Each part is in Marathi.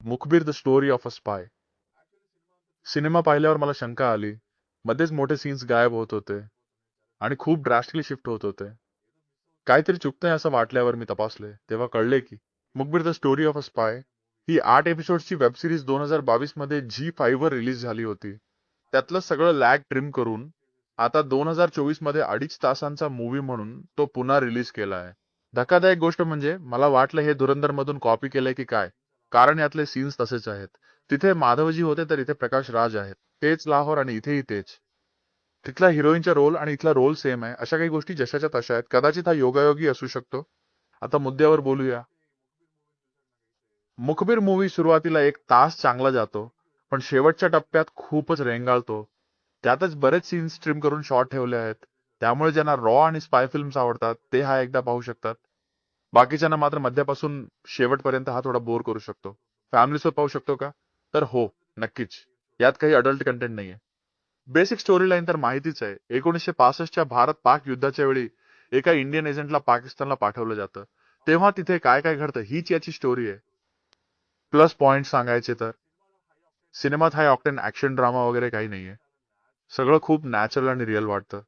मुखबिर the story of a spy. Cinema पाहिल्यावर मला शंका आली. मध्येच मोठे सीन्स गायब होत होते आणि खूप ड्रास्टिकली शिफ्ट होत होते. काहीतरी चुकतंय असं वाटल्यावर मी तपासले. तेव्हा कळले की Mukhbir the story of a spy ही 8 एपिसोड्सची वेब सिरीज 2022 मध्ये Zee5 वर रिलीज झाली होती. त्यातलं सगळं लॅग ट्रिम करून आता 2024 मध्ये 2.5 तासांचा मूवी म्हणून तो पुन्हा रिलीज केला आहे. धक्कादायक गोष्ट म्हणजे मला वाटलं हे धुरंधर मधून कॉपी केलंय की काय, कारण यातले सीन्स तसेच आहेत. तिथे माधवजी होते तर इथे प्रकाश राज आहेत. तेच लाहोर आणि इथेही तेच. तिथला हिरोईनचा रोल आणि इथला रोल सेम आहे. अशा काही गोष्टी जशाच्या तशा आहेत. कदाचित हा योगायोगी असू शकतो. आता मुद्द्यावर बोलूया. मुखबिर मूवी सुरुवातीला 1 तास चांगला जातो, पण शेवटच्या टप्प्यात खूपच रेंगाळतो. त्यातच बरेच सीन्स ट्रिम करून शॉर्ट ठेवले आहेत. त्यामुळे ज्यांना रॉ आणि स्पाय फिल्म्स आवडतात ते हा एकदा पाहू शकतात. बाकीच्यांना मात्र मध्यापासून शेवटपर्यंत हा थोडा बोर करू शकतो. फॅमिलीसोबत पाहू शकतो का? तर हो, नक्कीच. यात काही अडल्ट कंटेंट नाहीये. बेसिक स्टोरी लाईन तर माहितीच आहे. 1965च्या भारत-पाक युद्धाच्या वेळी एका इंडियन एजंटला पाकिस्तानला पाठवलं जातं. तेव्हा तिथे काय काय घडतं हीच याची स्टोरी आहे. प्लस पॉइंट सांगायचे तर सिनेमात हाय ऑक्टेन ॲक्शन ड्रामा वगैरे काही नाहीये. सगळं खूप नॅचरल आणि रिअल वाटतं.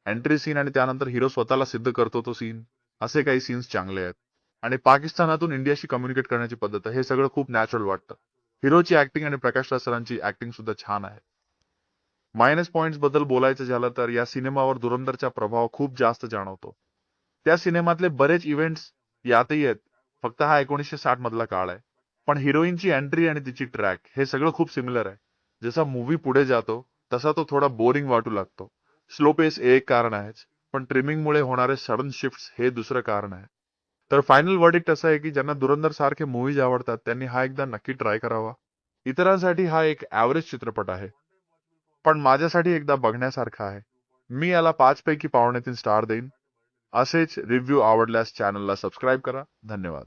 एंट्री सीन आणि त्यानंतर हिरो स्वतःला सिद्ध करतो तो सीन, असे काही सीन्स चांगले आहेत. आणि पाकिस्तानातून इंडियाशी कम्युनिकेट करण्याची पद्धत आहे, हे सगळं खूप नॅचरल वाटतं. हिरोची ॲक्टिंग आणि प्रकाश राज सरांची ॲक्टिंग सुद्धा छान आहे. मायनस पॉइंट्स बद्दल बोलायचं झालं तर या सिनेमावर धुरंधरचा प्रभाव खूप जास्त जाणवतो. त्या सिनेमातले बरेच इव्हेंट्स यातही आहेत. फक्त हा 1960 मधला काळ आहे. पण हिरोईनची एंट्री आणि तिची ट्रॅक हे सगळं खूप सिमिलर आहे. जसा मूव्ही पुढे जातो तसा तो थोडा बोरिंग वाटू लागतो. स्लो पेस एक कारण आहेच, पण ट्रिमिंगमुळे होणारे सडन शिफ्ट्स हे दुसरं कारण आहे. तर फायनल वर्डिक्ट असं आहे की ज्यांना धुरंधर सारखे मूव्हीज आवडतात त्यांनी हा एकदा नक्की ट्राय करावा. इतरांसाठी हा एक ॲव्हरेज चित्रपट आहे. पण माझ्यासाठी एकदा बघण्यासारखा आहे. मी याला 5 पैकी 5.3 स्टार देईन. असेच रिव्ह्यू आवडल्यास चॅनलला सबस्क्राईब करा. धन्यवाद.